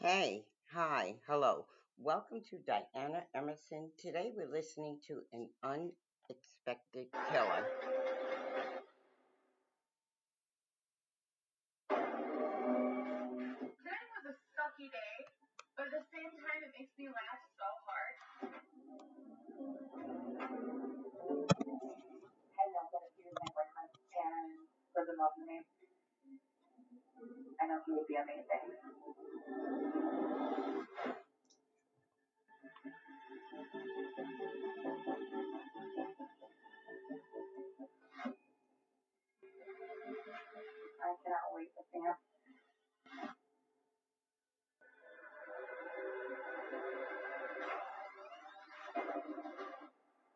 Hey, hi, hello. Welcome to Diana Emerson. Today we're listening to An Unexpected Killer. Today was a sucky day, but at the same time, it makes me laugh so hard. I know that if he was my boyfriend and lived in love with me, I know he would be amazing. I cannot wait to see him.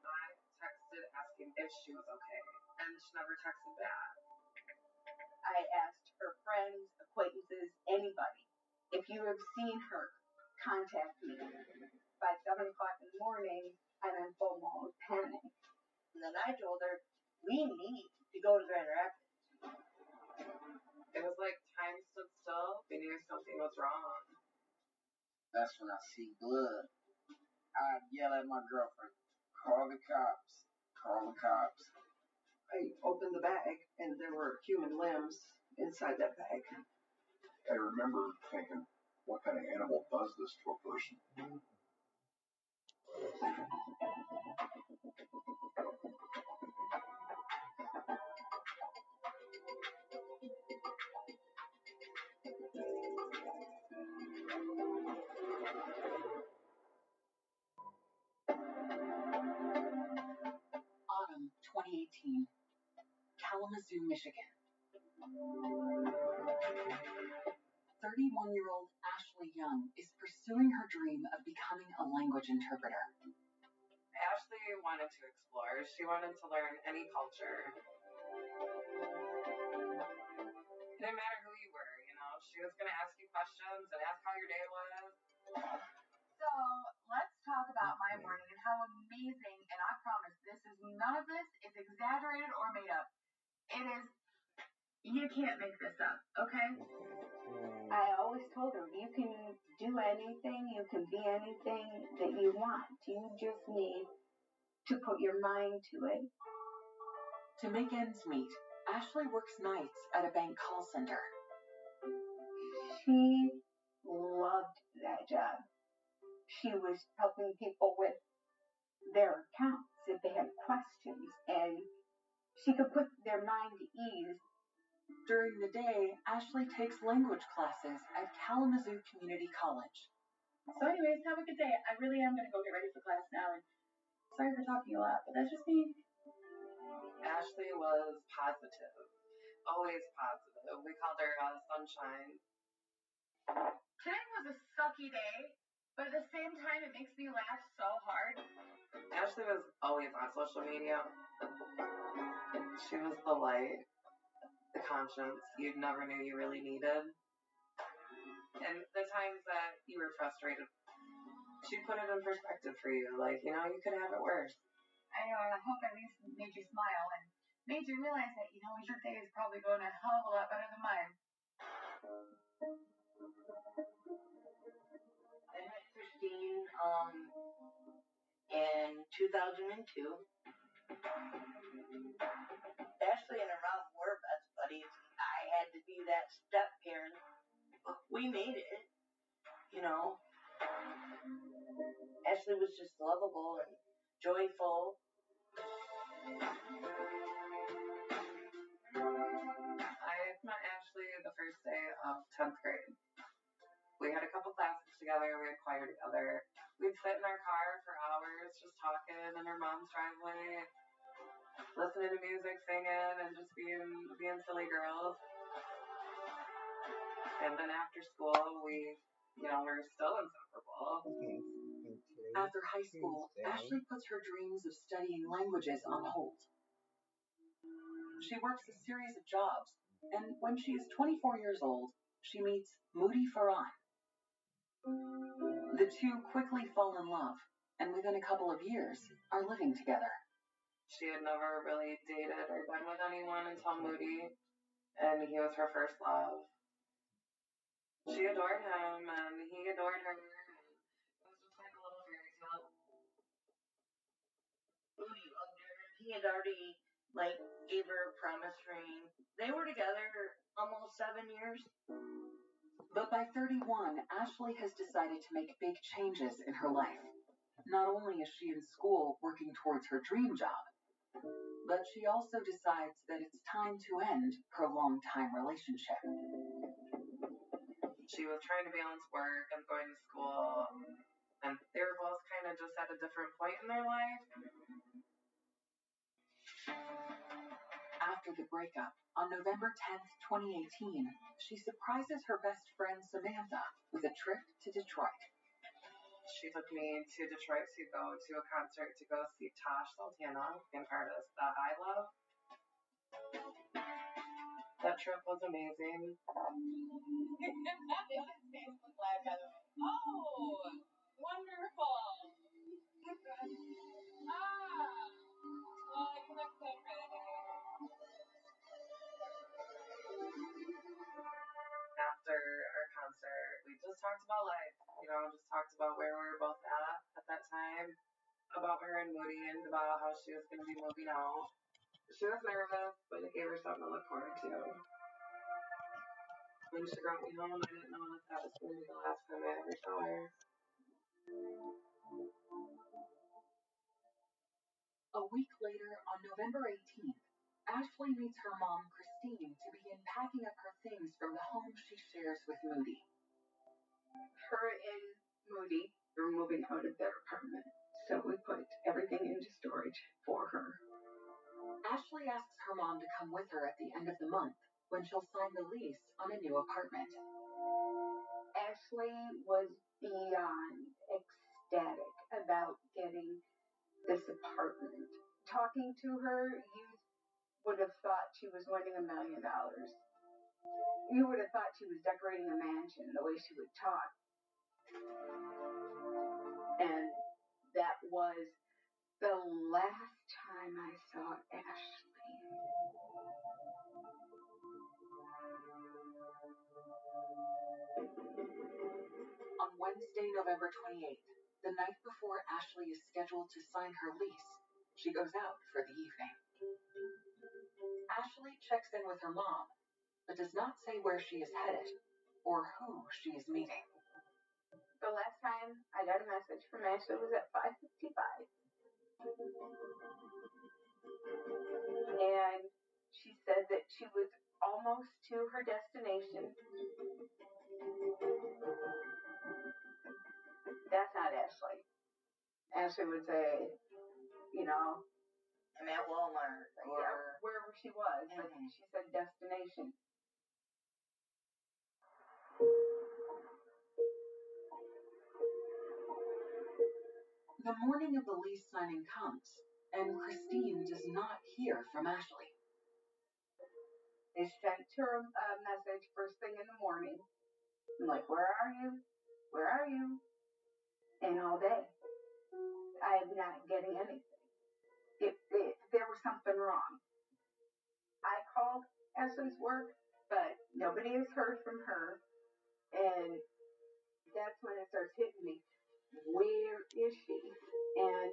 I texted asking if she was okay, and she never texted back. I asked her friends, acquaintances, anybody, if you have seen her, contact me. By 7 o'clock in the morning, I'm in full mode panic. And then I told her, we need to go to Grand Rapids. It was like time stood still. We knew something was wrong. That's when I see blood. I'd yell at my girlfriend, call the cops, call the cops. I opened the bag, and there were human limbs inside that bag. I remember thinking, what kind of animal does this to a person? Autumn 2018, Kalamazoo, Michigan. 31-year-old Ashley Young is pursuing her dream of becoming a language interpreter. Ashley wanted to explore. She wanted to learn any culture. It didn't matter who you were, She was going to ask you questions and ask how your day was. So let's talk about my morning and how amazing, and I promise none of this is exaggerated or made up. It is, you can't make this up, okay? I always told her, you can do anything, you can be anything that you want. You just need to put your mind to it. To make ends meet, Ashley works nights at a bank call center. She loved that job. She was helping people with their accounts if they had questions, and she could put their mind at ease. During the day, Ashley takes language classes at Kalamazoo Community College. So anyways, have a good day. I really am going to go get ready for class now, and sorry for talking a lot, but that's just me. Ashley was positive. Always positive. We called her Sunshine. Today was a sucky day, but at the same time, it makes me laugh so hard. Ashley was always on social media. She was the light, the conscience you never knew you really needed. And the times that you were frustrated, she put it in perspective for you. You could have it worse. I know, and I hope at least made you smile and made you realize that, your day is probably going a hell of a lot better than mine. I met Christine in 2002. Ashley and Rob were best buddies, and I had to be that step parent. But we made it, you know. Ashley was just lovable and joyful. I met Ashley the first day of 10th grade. We had a couple classes together. We had choir together. We'd sit in our car for hours just talking in her mom's driveway, listening to music, singing, and just being silly girls. And then after school, we were still inseparable. After high school, Ashley puts her dreams of studying languages on hold. She works a series of jobs, and when she is 24 years old, she meets Moody Farhan. The two quickly fall in love, and within a couple of years, are living together. She had never really dated or been with anyone until Moody, and he was her first love. She adored him, and he adored her, and it was just like a little fairy tale. Ooh, he loved her. He had already, gave her a promise ring. They were together almost 7 years. But by 31, Ashley has decided to make big changes in her life. Not only is she in school working towards her dream job, but she also decides that it's time to end her long-time relationship. She was trying to balance work and going to school, and they were both kind of just at a different point in their life. After the breakup, on November 10th, 2018, she surprises her best friend Samantha with a trip to Detroit. She took me to Detroit to go to a concert to go see Tash Sultana, an artist that I love. That trip was amazing. Facebook Live, by the way. Oh, wonderful. Well, I can next time After our concert, we just talked about life, just talked about where we were both at that time, about her and Moody, and about how she was going to be moving out. She was nervous, but it gave her something to look forward to. When she brought me home, I didn't know that was going to be the last time I ever saw her. A week later, on November 18th, Ashley meets her mom, Christine, to begin packing up her things from the home she shares with Moody. Her and Moody were moving out of their apartment, so we put everything into storage for her. Ashley asks her mom to come with her at the end of the month when she'll sign the lease on a new apartment. Ashley was beyond ecstatic about getting this apartment. Talking to her, you would have thought she was winning $1 million. You would have thought she was decorating a mansion the way she would talk. And that was the last time I saw Ashley. On Wednesday, November 28th, the night before Ashley is scheduled to sign her lease, she goes out for the evening. Ashley checks in with her mom, but does not say where she is headed or who she is meeting. The last time I got a message from Ashley was at 5:55. And she said that she was almost to her destination. That's not Ashley. Ashley would say, I'm at Walmart or wherever she was, but she said destination. The morning of the lease signing comes, and Christine does not hear from Ashley. They sent her a message first thing in the morning. I'm like, where are you? Where are you? And all day. I am not getting anything. There was something wrong. I called Essence Work, but nobody has heard from her. And that's when it starts hitting me. Where is she? And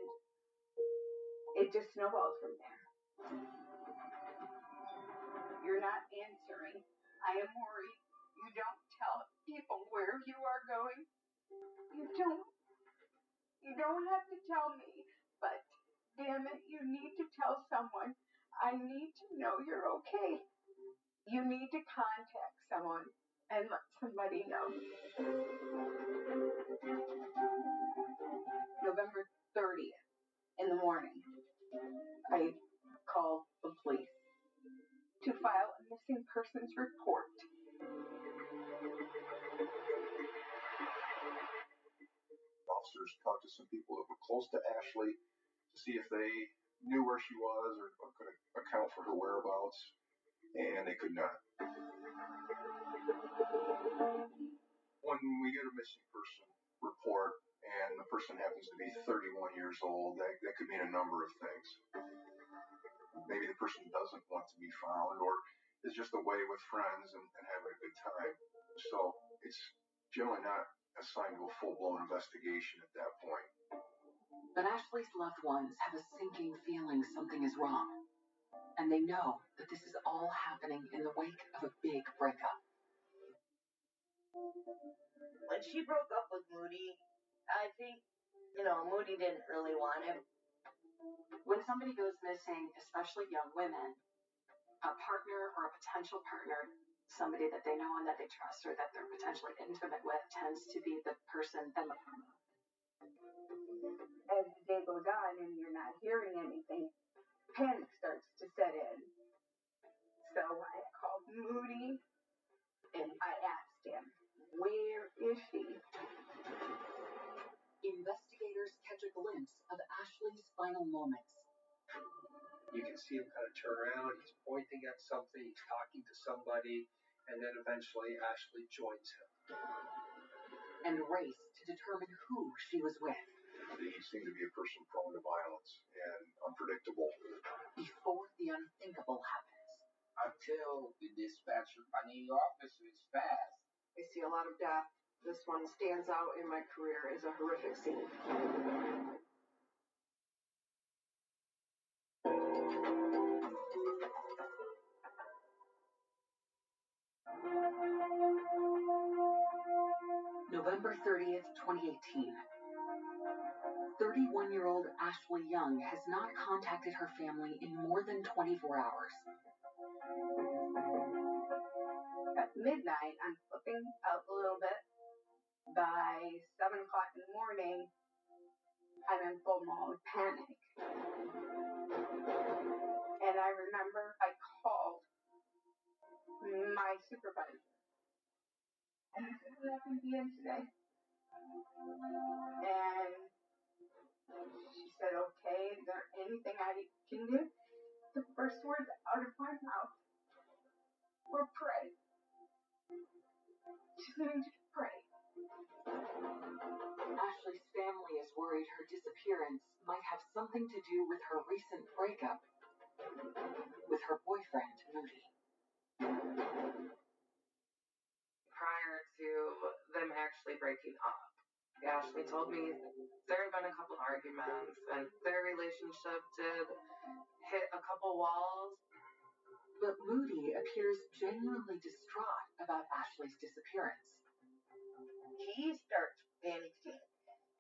it just snowballs from there. You're not answering. I am worried. You don't tell people where you are going. You don't have to tell me, but damn it, you need to tell someone. I need to know you're okay. You need to contact someone and let somebody know. November 30th in the morning, I called the police to file a missing persons report. Officers talked to some people that were close to Ashley to see if they knew where she was or could account for her whereabouts, and they could not. When we get a missing person report and the person happens to be 31 years old, that could mean a number of things. Maybe the person doesn't want to be found or is just away with friends and having a good time. So it's generally not assigned to a full-blown investigation at that point. But Ashley's loved ones have a sinking feeling something is wrong. And they know that this is all happening in the wake of a big breakup. When she broke up with Moody, I think, Moody didn't really want him. When somebody goes missing, especially young women, a partner or a potential partner, somebody that they know and that they trust or that they're potentially intimate with, tends to be the person that As the day goes on and you're not hearing anything, panic starts to set in. So I called Moody and I asked him, where is she? investigators catch a glimpse of Ashley's final moments. You can see him kind of turn around, he's pointing at something, he's talking to somebody, and then eventually Ashley joins him. And race to determine who she was with. He seemed to be a person prone to violence and unpredictable. Before the unthinkable happens. I tell the dispatcher I need officers fast. I see a lot of death. This one stands out in my career as a horrific scene. November 30th, 2018. 31-year-old Ashley Young has not contacted her family in more than 24 hours. At midnight, I'm flipping out a little bit. By 7 o'clock in the morning, I'm in full mode panic. And I remember I called my supervisor. And I said, what happened to you today? And she said, okay, is there anything I can do? The first words out of my mouth were pray. She said, just pray. Ashley's family is worried her disappearance might have something to do with her recent breakup with her boyfriend, Moody. Prior to them actually breaking up, Ashley told me there had been a couple arguments and their relationship did hit a couple walls. But Moody appears genuinely distraught about Ashley's disappearance. He starts panicking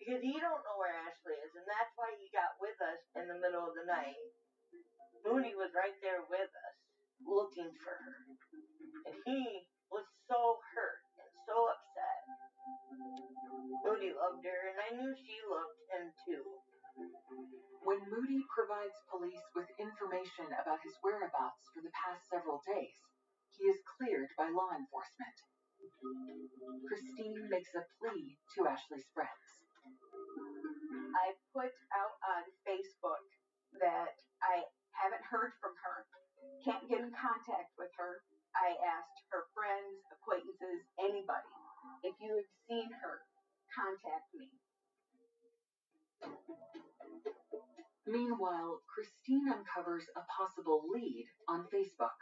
because he don't know where Ashley is, and that's why he got with us in the middle of the night. Moody was right there with us, looking for her. And he was so hurt and so upset. Moody loved her, and I knew she loved him too. When Moody provides police with information about his whereabouts for the past several days, he is cleared by law enforcement. Christine makes a plea to Ashley's friends. I put out on Facebook that I haven't heard from her, can't get in contact with her. I asked her friends, acquaintances, anybody, if you have seen her, contact me. Meanwhile, Christine uncovers a possible lead on Facebook.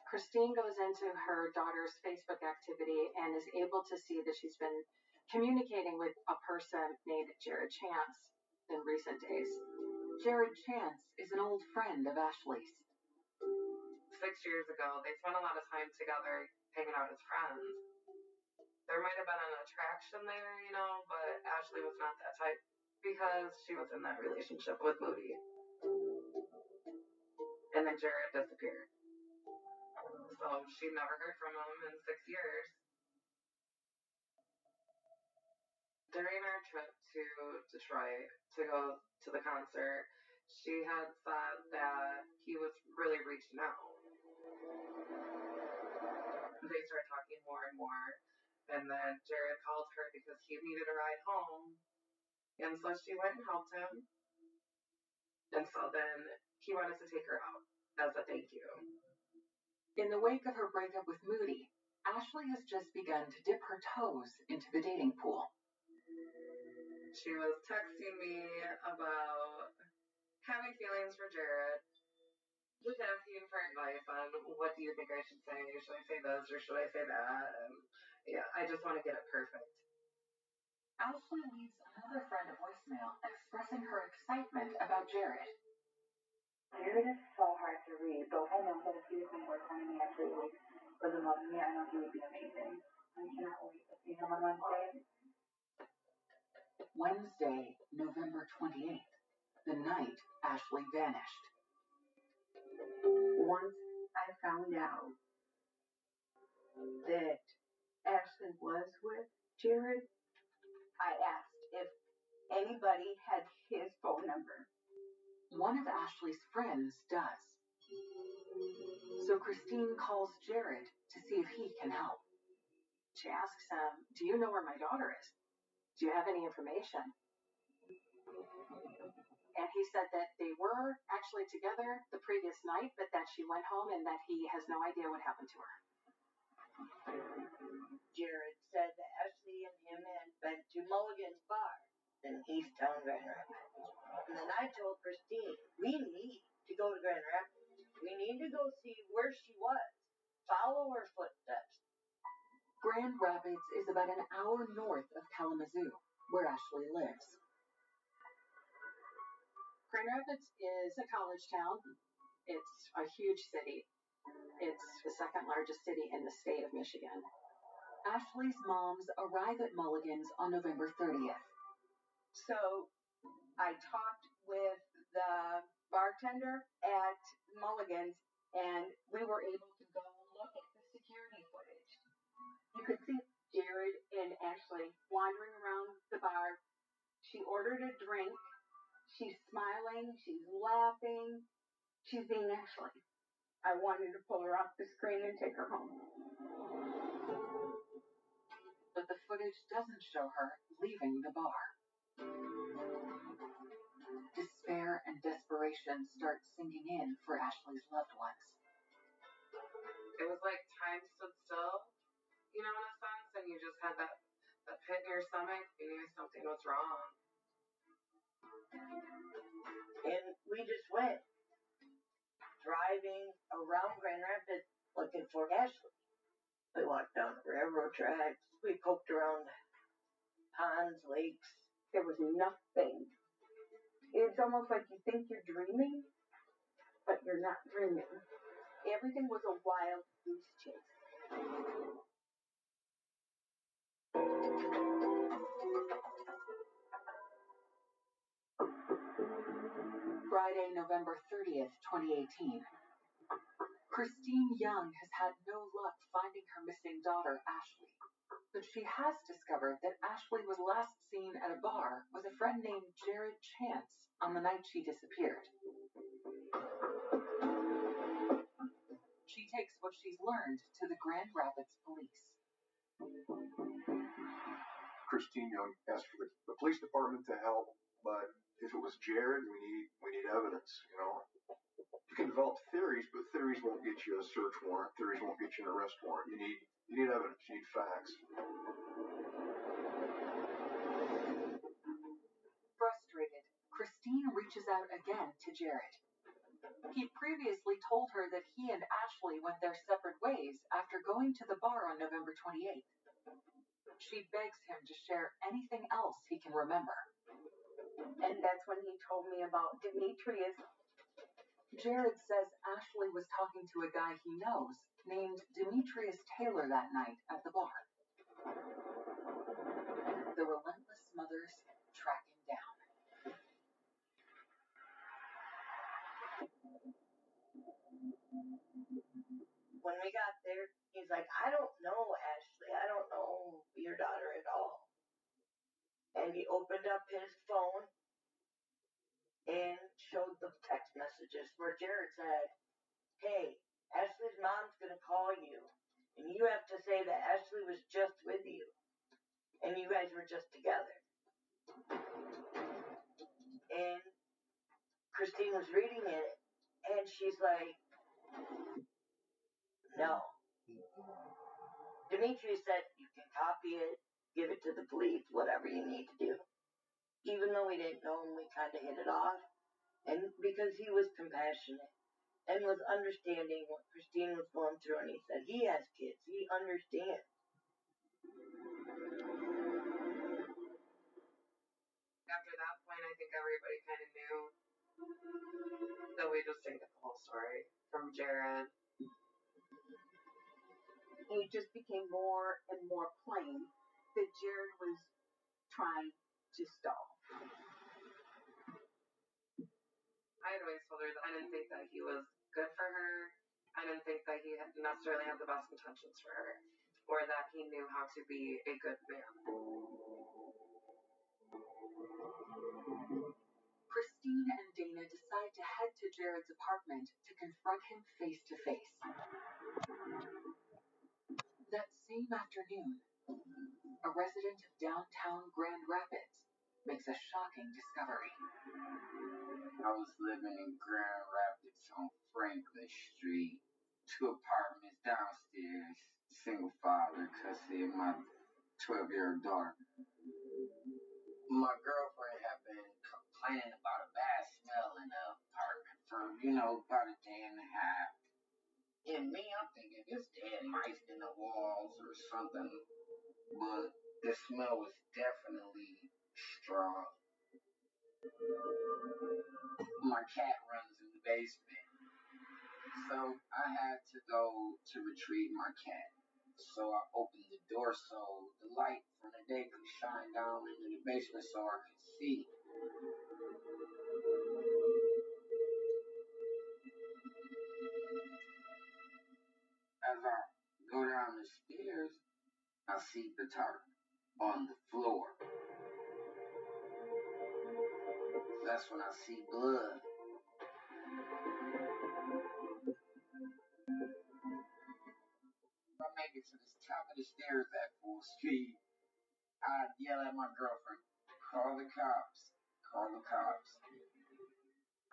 Christine goes into her daughter's Facebook activity and is able to see that she's been communicating with a person named Jared Chance in recent days. Jared Chance is an old friend of Ashley's. 6 years ago, they spent a lot of time together hanging out as friends. There might have been an attraction there, but Ashley was not that type because she was in that relationship with Moody. And then Jared disappeared. So she never heard from him in 6 years. During our trip to Detroit to go to the concert, she had said that he was really reaching out. They started talking more and more, and then Jared called her because he needed a ride home, and so she went and helped him, and so then he wanted to take her out as a thank you. In the wake of her breakup with Moody, Ashley has just begun to dip her toes into the dating pool. She was texting me about having feelings for Jared, just asking for advice on what do you think I should say? Should I say this or should I say that? And yeah. I just want to get it perfect. Ashley leaves another friend a voicemail expressing her excitement about Jared. Jared is so hard to read, but I know that if he was going to work on me actually was in love with me, I know he would be amazing. I cannot wait to see him on Wednesday. Wednesday, November 28th, the night Ashley vanished. Once I found out that Ashley was with Jared, I asked if anybody had his phone number. One of Ashley's friends does. So Christine calls Jared to see if he can help. She asks him, "Do you know where my daughter is? Do you have any information?" And he said that they were actually together the previous night, but that she went home and that he has no idea what happened to her. Jared said that Ashley and him had been to Mulligan's bar in Easttown, Grand Rapids. And then I told Christine, we need to go to Grand Rapids. We need to go see where she was. Follow her footsteps. Grand Rapids is about an hour north of Kalamazoo, where Ashley lives. Grand Rapids is a college town. It's a huge city. It's the second largest city in the state of Michigan. Ashley's moms arrive at Mulligan's on November 30th. So I talked with the bartender at Mulligan's, and we were able to go look at the security footage. You could see Jared and Ashley wandering around the bar. She ordered a drink. She's smiling. She's laughing. She's being Ashley. I wanted to pull her off the screen and take her home. But the footage doesn't show her leaving the bar. Despair and desperation start sinking in for Ashley's loved ones. It was like time stood still, in a sense, and you just had that pit in your stomach. You knew something was wrong. And we just went driving around Grand Rapids looking for Ashley. We walked down the railroad tracks. We poked around ponds, lakes. There was nothing. It's almost like you think you're dreaming, but you're not dreaming. Everything was a wild goose chase. Friday, November 30th, 2018. Christine Young has had no luck finding her missing daughter, Ashley. But she has discovered that Ashley was last seen at a bar with a friend named Jared Chance on the night she disappeared. She takes what she's learned to the Grand Rapids police. Christine Young asked for the police department to help, but if it was Jared, we need evidence, You can develop theories, but theories won't get you a search warrant. Theories won't get you an arrest warrant. You need evidence. You need facts. Frustrated, Christine reaches out again to Jared. He previously told her that he and Ashley went their separate ways after going to the bar on November 28th. She begs him to share anything else he can remember. And that's when he told me about Demetrius. Jared says Ashley was talking to a guy he knows named Demetrius Taylor that night at the bar. The relentless mothers track him down. When we got there, he's like, I don't know, Ashley. I don't know your daughter at all. And he opened up his phone and showed the text messages where Jared said, hey, Ashley's mom's going to call you. And you have to say that Ashley was just with you. And you guys were just together. And Christine was reading it. And she's like, no. Demetrius said, you can copy it, give it to the police, whatever you need to do. Even though we didn't know him, we kind of hit it off. And because he was compassionate and was understanding what Christine was going through. And he said, he has kids. He understands. everybody kind of knew. So we just didn't get the whole story from Jared. It just became more and more plain that Jared was trying to stall. I had always told her that I didn't think that he was good for her. I didn't think that he necessarily had the best intentions for her, or that he knew how to be a good man. Christine and Dana decide to head to Jared's apartment to confront him face to face. That same afternoon, a resident of downtown Grand Rapids makes a shocking discovery. I was living in Grand Rapids on Franklin Street, 2 apartments downstairs, single father, custody of my 12-year-old daughter. My girlfriend had been complaining about a bad smell in the apartment for, about a day and a half. And me, I'm thinking there's dead mice in the walls or something, but the smell was definitely strong. My cat runs in the basement, so I had to go to retrieve my cat. So I opened the door so the light from the day could shine down into the basement so I could see. As I go down the stairs, I see the tarp on the floor. That's when I see blood. If I make it to the top of the stairs at full speed, I'd yell at my girlfriend, call the cops, call the cops.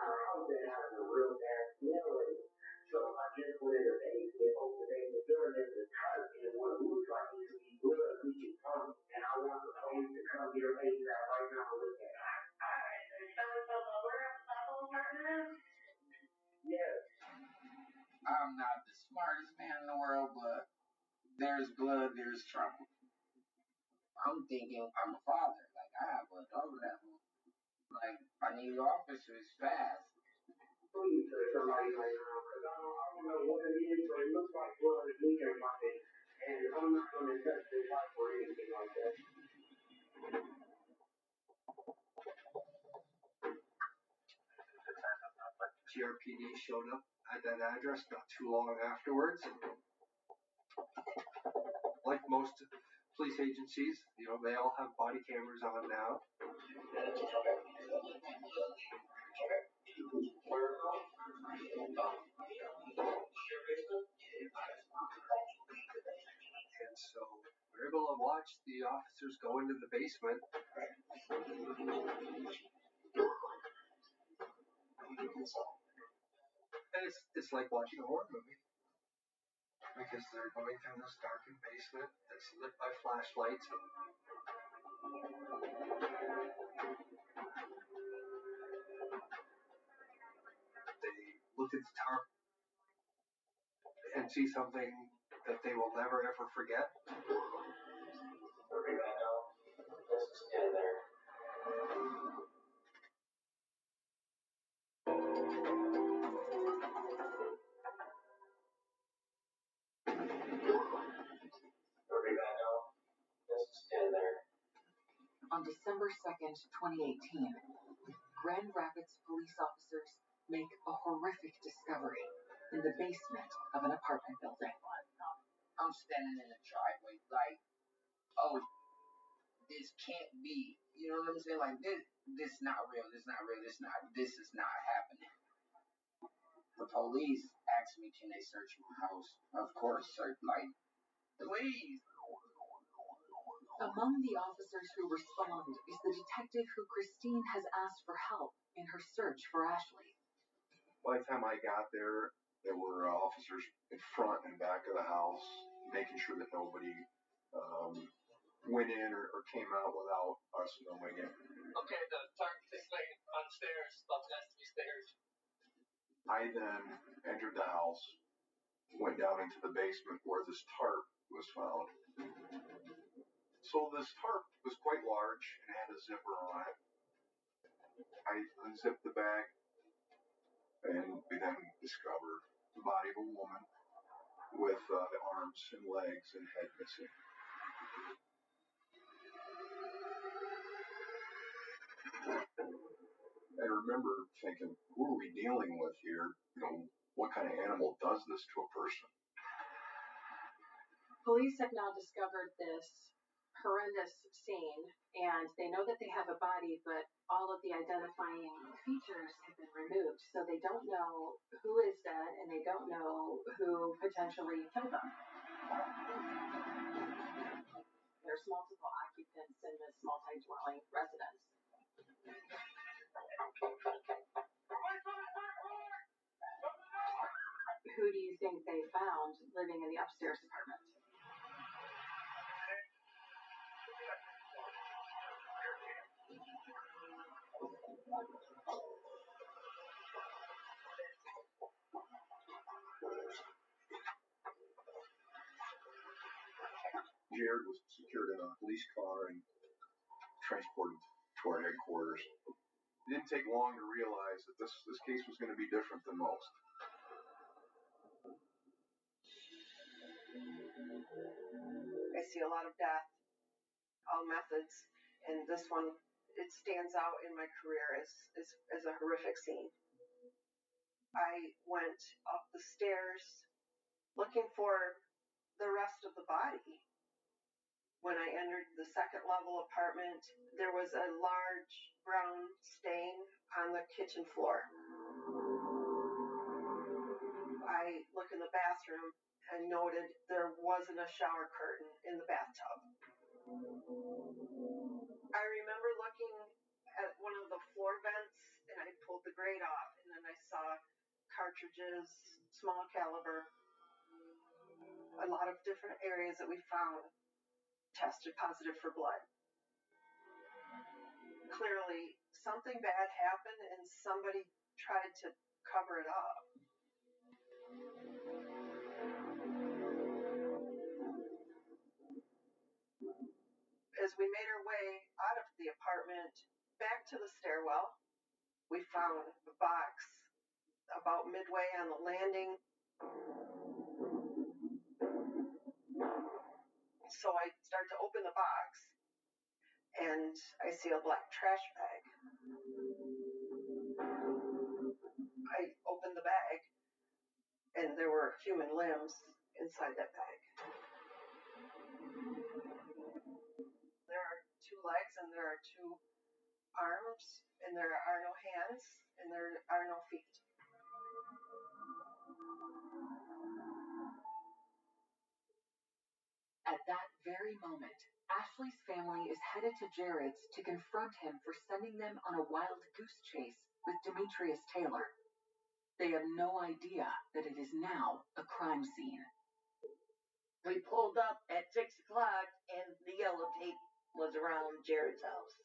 Our house has a real bad smell in it. So I just went in the basement, opened the door, there's a tarp, and what looks like it could be blood leaking from it. And I want the police to come get her face out right now and look at it. Alright, so you're telling the lower of the whole apartment? Yes. I'm not the smartest man in the world, but there's blood, there's trouble. I'm thinking I'm a father, like I have a daughter at home. Like, I need officers fast. Please say somebody right now, because I don't know what it is, but it looks like blood is leaking from it, and I'm not going to touch this life or anything like that. GRPD showed up at that address not too long afterwards. Like most police agencies, they all have body cameras on now. And so we're able to watch the officers go into the basement. And it's like watching a horror movie. Because they're going through this darkened basement that's lit by flashlights. They look at the tarp and see something that they will never ever forget. On December 2nd, 2018, Grand Rapids police officers make a horrific discovery in the basement of an apartment building. I'm standing in the driveway like, oh, this can't be. You know what I'm saying? Like, this is not real. This is not real. This is not happening. The police asked me, can they search my house? Of course, sir. Like, please. Among the officers who respond is the detective who Christine has asked for help in her search for Ashley. By the time I got there, there were officers in front and back of the house, making sure that nobody went in or came out without us knowing it. Okay, the tarp is laying on stairs, up the last 3 stairs. I then entered the house, went down into the basement where this tarp was found. So this tarp was quite large and had a zipper on it. I unzipped the bag, and we then discovered the body of a woman with the arms and legs and head missing. I remember thinking, who are we dealing with here? What kind of animal does this to a person? Police have now discovered this horrendous scene, and they know that they have a body, but all of the identifying features have been removed, so they don't know who is dead, and they don't know who potentially killed them. There's multiple occupants in this multi-dwelling residence. Who do you think they found living in the upstairs apartment? Jared was secured in a police car and transported to our headquarters. It didn't take long to realize that this case was going to be different than most. I see a lot of death, all methods, and this one, it stands out in my career as a horrific scene. I went up the stairs looking for the rest of the body. When I entered the second level apartment, there was a large brown stain on the kitchen floor. I looked in the bathroom and noted there wasn't a shower curtain in the bathtub. I remember looking at one of the floor vents and I pulled the grate off, and then I saw cartridges, small caliber. A lot of different areas that we found tested positive for blood. Clearly, something bad happened and somebody tried to cover it up. As we made our way out of the apartment back to the stairwell, we found a box about midway on the landing. So I start to open the box and I see a black trash bag. I opened the bag and there were human limbs inside that bag. There are 2 legs and there are 2 arms and there are no hands and there are no feet. At that very moment, Ashley's family is headed to Jared's to confront him for sending them on a wild goose chase with Demetrius Taylor. They have no idea that it is now a crime scene. We pulled up at 6 o'clock and the yellow tape was around Jared's house.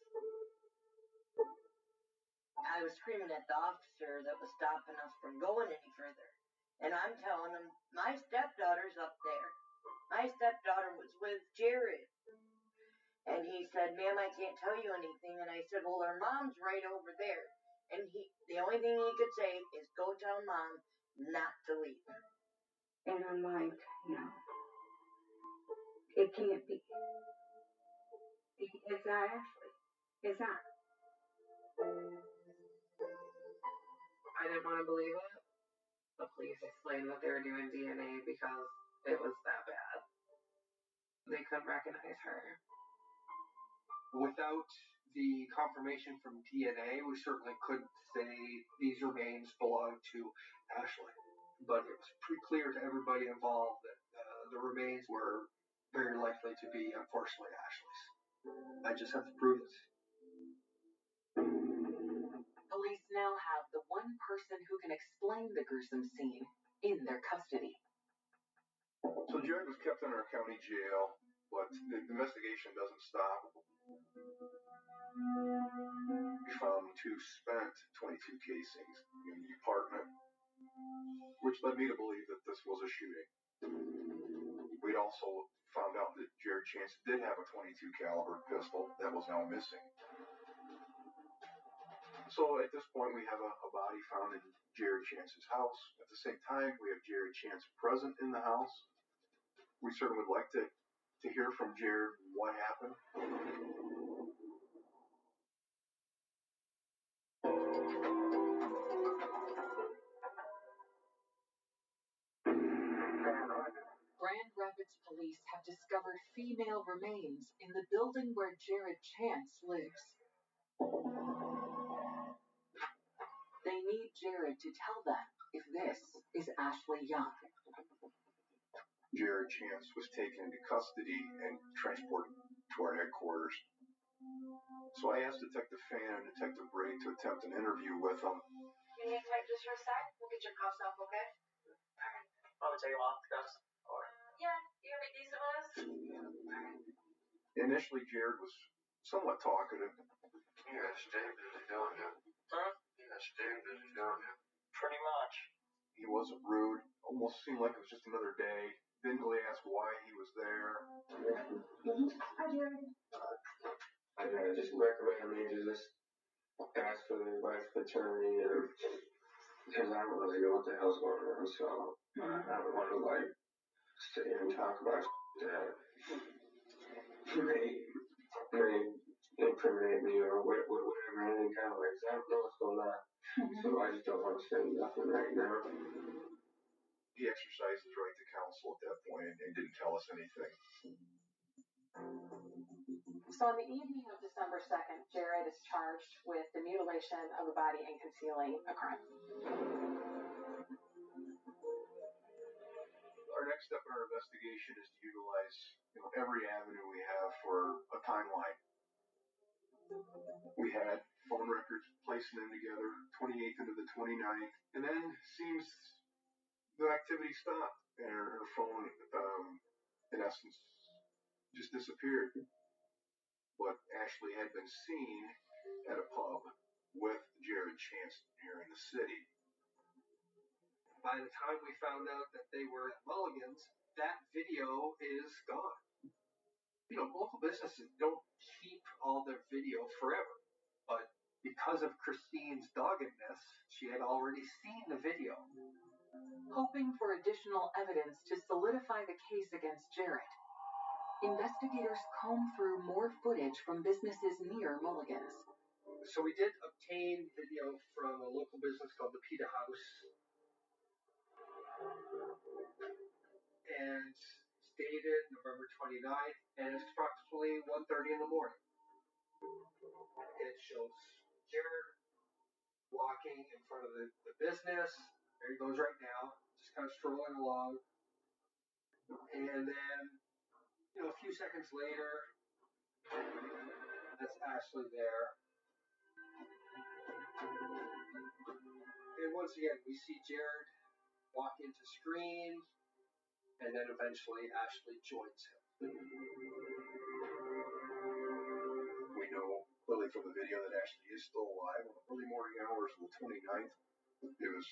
I was screaming at the officer that was stopping us from going any further. And I'm telling him, my stepdaughter's up there. My stepdaughter was with Jared. And he said, ma'am, I can't tell you anything. And I said, well, her mom's right over there. And the only thing he could say is, go tell mom not to leave. And I'm like, no, it can't be. It's not Ashley. It's not. I didn't want to believe it. The police explained that they were doing DNA because it was that bad. They couldn't recognize her. Without the confirmation from DNA, we certainly couldn't say these remains belong to Ashley. But it was pretty clear to everybody involved that the remains were very likely to be, unfortunately, Ashley's. I just have to prove it. Police now have the one person who can explain the gruesome scene in their custody. So Jared was kept in our county jail, but the investigation doesn't stop. We found 2 spent .22 casings in the apartment, which led me to believe that this was a shooting. We'd also found out that Jared Chance did have a .22 caliber pistol that was now missing. So at this point, we have a body found in Jared Chance's house. At the same time, we have Jared Chance present in the house. We certainly would like to hear from Jared what happened. Grand Rapids police have discovered female remains in the building where Jared Chance lives. They need Jared to tell them if this is Ashley Young. Jared Chance was taken into custody and transported to our headquarters. So I asked Detective Fan and Detective Bray to attempt an interview with him. You hang tight just for a sec? We'll get your cuffs off, okay? Alright. Probably take them off the cuffs. Or Yeah, you gonna make decent with us? Initially, Jared was somewhat talkative. You gotta stay busy, don't you? Huh? You gotta stay busy, don't you? Pretty much. He wasn't rude. Almost seemed like it was just another day. Didn't really ask why he was there. Hi, Jared. I just recommend me to just ask for the advice of attorney, because I don't really know what the hell's going on, so I don't want to sit here and talk about that may incriminate me or whatever, any kind of ways. I don't know what's going on, so I just don't want to say nothing right now. He exercised his right to counsel at that point and didn't tell us anything. So on the evening of December 2nd, Jared is charged with the mutilation of a body and concealing a crime. Our next step in our investigation is to utilize every avenue we have for a timeline. We had phone records, placing them together, 28th into the 29th, and then seems the activity stopped, and her phone, in essence, just disappeared. But Ashley had been seen at a pub with Jared Chance here in the city. By the time we found out that they were at Mulligan's, that video is gone. Local businesses don't keep all their video forever. But because of Christine's doggedness, she had already seen the video. Hoping for additional evidence to solidify the case against Jared, investigators comb through more footage from businesses near Mulligan's. So we did obtain video from a local business called the Pita House. And it's dated November 29th, and it's approximately 1:30 in the morning. It shows Jared walking in front of the business. There he goes right now, just kind of strolling along. And then, a few seconds later, that's Ashley there. And once again, we see Jared walk into screen, and then eventually Ashley joins him. We know clearly from the video that Ashley is still alive. In the early morning hours of the 29th, it was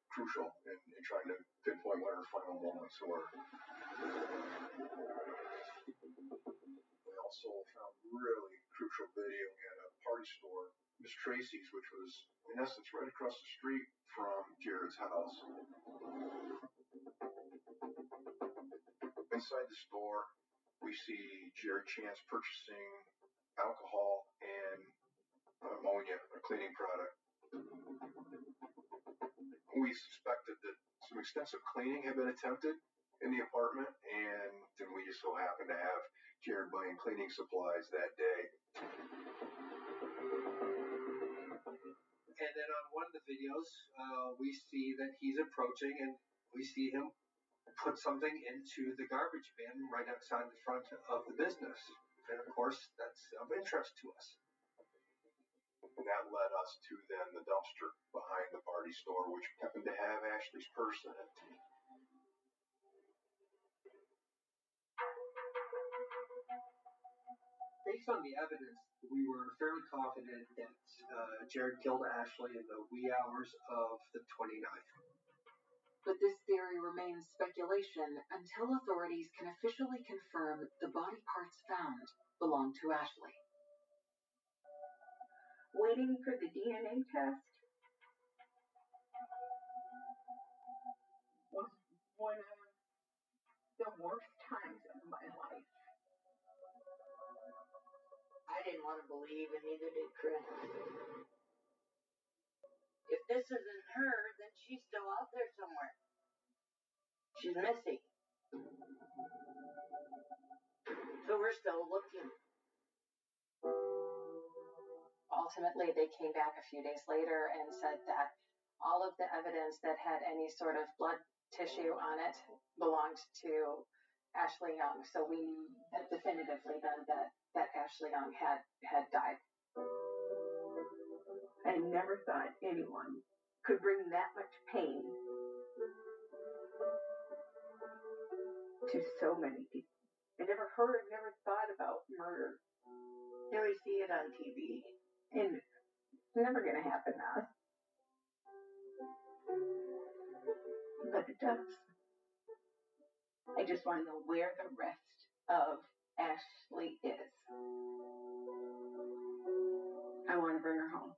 crucial in trying to pinpoint what her final moments were. We also found really crucial video at a party store, Miss Tracy's, which was in essence right across the street from Jared's house. Inside the store, we see Jared Chance purchasing alcohol and ammonia, a cleaning product. We suspected that some extensive cleaning had been attempted in the apartment, and then we just so happened to have Jared buying cleaning supplies that day. And then on one of the videos, we see that he's approaching, and we see him put something into the garbage bin right outside the front of the business. And of course, that's of interest to us. And that led us to then the dumpster behind the party store, which happened to have Ashley's purse in it. Based on the evidence, we were fairly confident that Jared killed Ashley in the wee hours of the 29th. But this theory remains speculation until authorities can officially confirm the body parts found belong to Ashley. waiting for the DNA test was one of the worst times of my life. I didn't want to believe, and neither did Chris. If this isn't her, then she's still out there somewhere. She's missing. So we're still looking. Ultimately, they came back a few days later and said that all of the evidence that had any sort of blood tissue on it belonged to Ashley Young. So we knew that definitively then that Ashley Young had died. I never thought anyone could bring that much pain to so many people. I never thought about murder. Here we see it on TV. And it's never going to happen to us. But it does. I just want to know where the rest of Ashley is. I want to bring her home.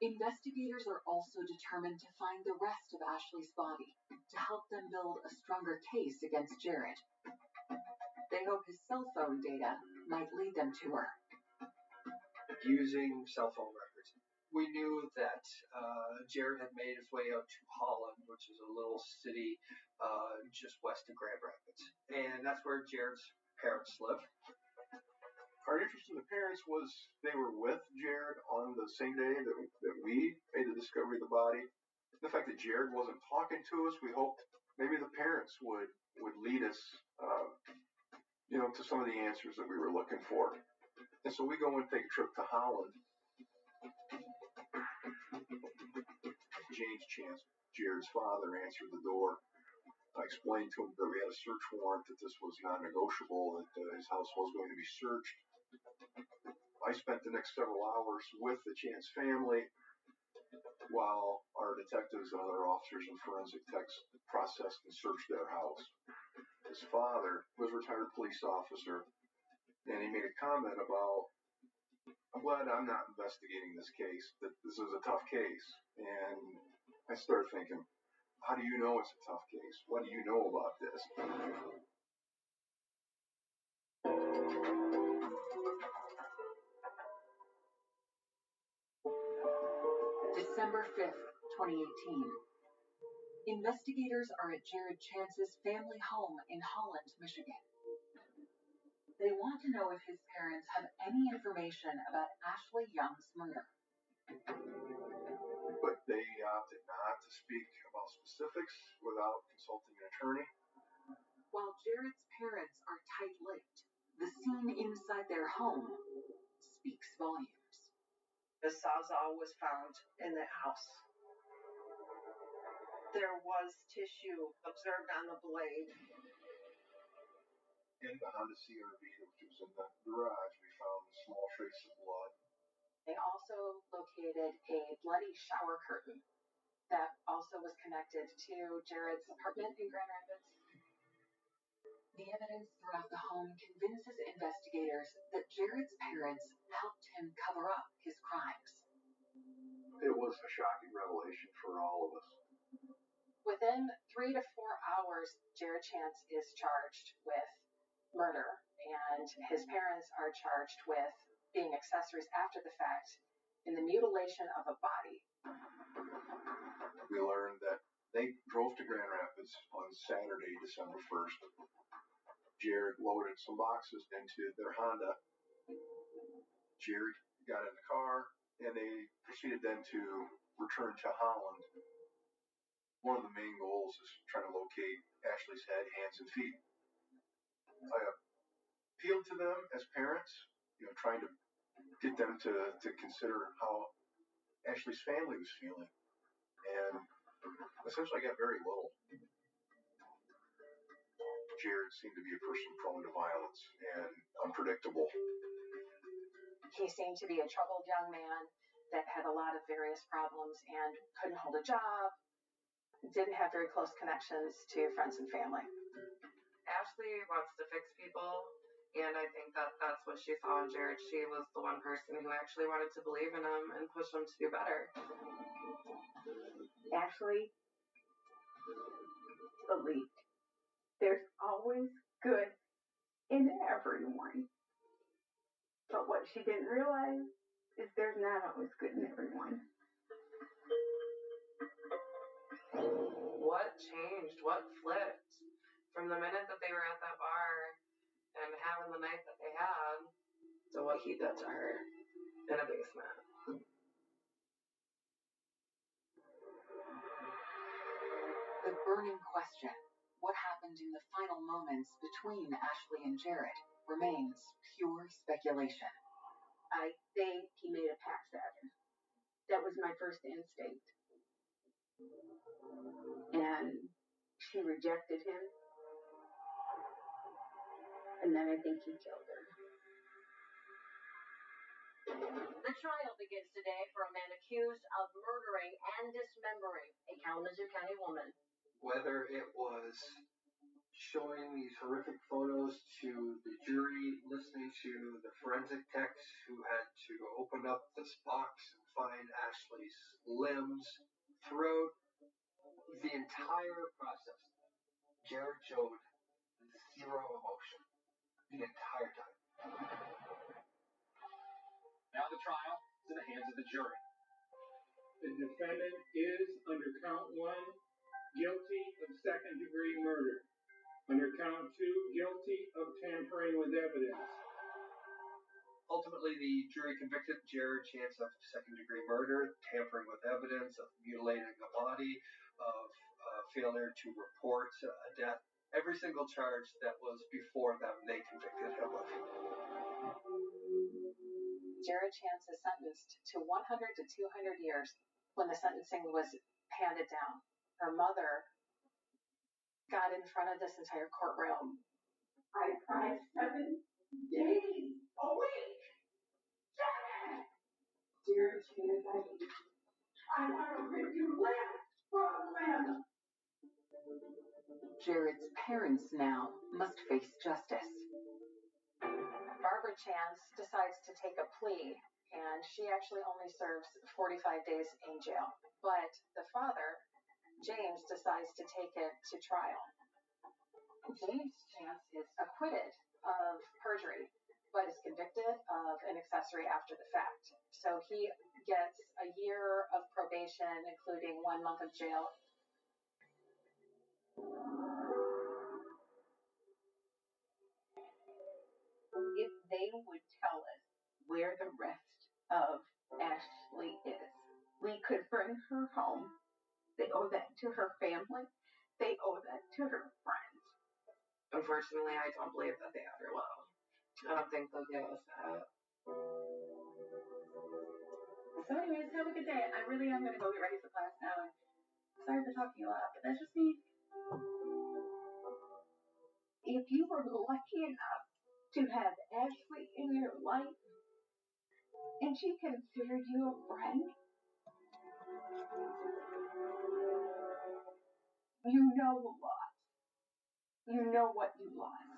Investigators are also determined to find the rest of Ashley's body to help them build a stronger case against Jared. They hope his cell phone data might lead them to her. Using cell phone records, we knew that Jared had made his way out to Holland, which is a little city just west of Grand Rapids. And that's where Jared's parents live. Our interest in the parents was they were with Jared on the same day that we made the discovery of the body. The fact that Jared wasn't talking to us, we hoped maybe the parents would lead us, to some of the answers that we were looking for. And so we go and take a trip to Holland. James Chance, Jared's father, answered the door. I explained to him that we had a search warrant, that this was non-negotiable, that his house was going to be searched. I spent the next several hours with the Chance family while our detectives and other officers and forensic techs processed and searched their house. His father was a retired police officer, and he made a comment about, I'm glad I'm not investigating this case, that this is a tough case. And I started thinking, how do you know it's a tough case? What do you know about this? December 5th, 2018. Investigators are at Jared Chance's family home in Holland, Michigan. They want to know if his parents have any information about Ashley Young's murder. But they opted not to speak about specifics without consulting an attorney. While Jared's parents are tight-lipped, the scene inside their home speaks volumes. The Sawzall was found in the house. There was tissue observed on the blade. In the Honda CRV, which was in the garage, we found a small trace of blood. They also located a bloody shower curtain that also was connected to Jared's apartment in Grand Rapids. The evidence throughout the home convinces investigators that Jared's parents helped him cover up his crimes. It was a shocking revelation for all of us. Within 3 to 4 hours, Jared Chance is charged with murder, and his parents are charged with being accessories after the fact in the mutilation of a body. We learned that they drove to Grand Rapids on Saturday, December 1st. Jared loaded some boxes into their Honda. Jared got in the car, and they proceeded then to return to Holland. One of the main goals is trying to locate Ashley's head, hands, and feet. I appealed to them as parents, trying to get them to consider how Ashley's family was feeling. And essentially I got very little. Jared seemed to be a person prone to violence and unpredictable. He seemed to be a troubled young man that had a lot of various problems and couldn't hold a job, didn't have very close connections to friends and family. Ashley wants to fix people, and I think that that's what she saw in Jared. She was the one person who actually wanted to believe in him and push him to do better. Ashley believed there's always good in everyone. But what she didn't realize is there's not always good in everyone. What changed? What flipped? From the minute that they were at that bar and having the night that they had to what he did to her in a basement. The burning question, what happened in the final moments between Ashley and Jared, remains pure speculation. I think he made a pass at her. That was my first instinct. And she rejected him. And then I think he killed her. The trial begins today for a man accused of murdering and dismembering a Kalamazoo County woman. Whether it was showing these horrific photos to the jury, listening to the forensic techs who had to open up this box and find Ashley's limbs, throughout the entire process, Jared showed zero emotion the entire time. Now the trial is in the hands of the jury. The defendant is, under count 1, guilty of second-degree murder. Under count 2, guilty of tampering with evidence. Ultimately, the jury convicted Jared Chance of second-degree murder, tampering with evidence, of mutilating a body, of failure to report a death. Every single charge that was before them, they convicted him of. Jared Chance is sentenced to 100 to 200 years when the sentencing was handed down. Her mother got in front of this entire courtroom. I cried 7 days a week. 7! Dear Chance, I want to rip you limb from limb. Jared's parents now must face justice. Barbara Chance decides to take a plea, and she actually only serves 45 days in jail. But the father, James, decides to take it to trial. James Chance is acquitted of perjury, but is convicted of an accessory after the fact. So he gets a year of probation, including 1 month of jail. If they would tell us where the rest of Ashley is, we could bring her home. They owe that to her family. They owe that to her friends. Unfortunately, I don't believe that they ever will. I don't think they'll give us that. So anyways, have a good day. I really am going to go get ready for class now. And sorry for talking a lot, but that's just me. If you were lucky enough to have Ashley in your life, and she considered you a friend, you know the loss. You know what you lost.